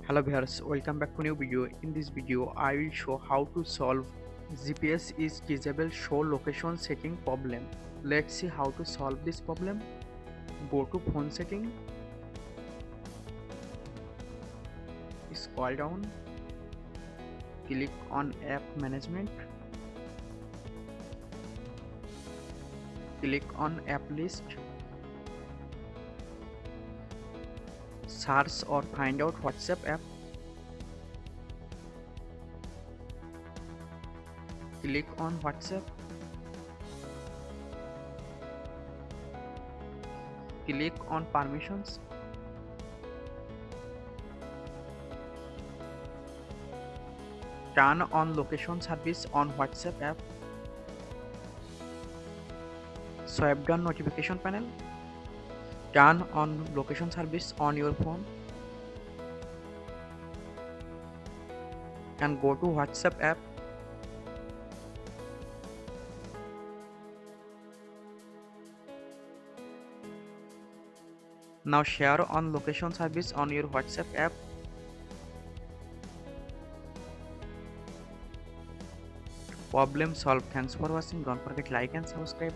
Hello viewers, welcome back to new video. In this video, I will show how to solve GPS is disable show location setting problem. Let's see how to solve this problem. Go to phone setting, scroll down, click on app management, click on app list, search or find out WhatsApp app, click on WhatsApp, click on permissions, turn on location service on WhatsApp app, swipe down notification panel, turn on location service on your phone and go to WhatsApp app. Now share on location service on your WhatsApp app. Problem solved. Thanks for watching. Don't forget like and subscribe.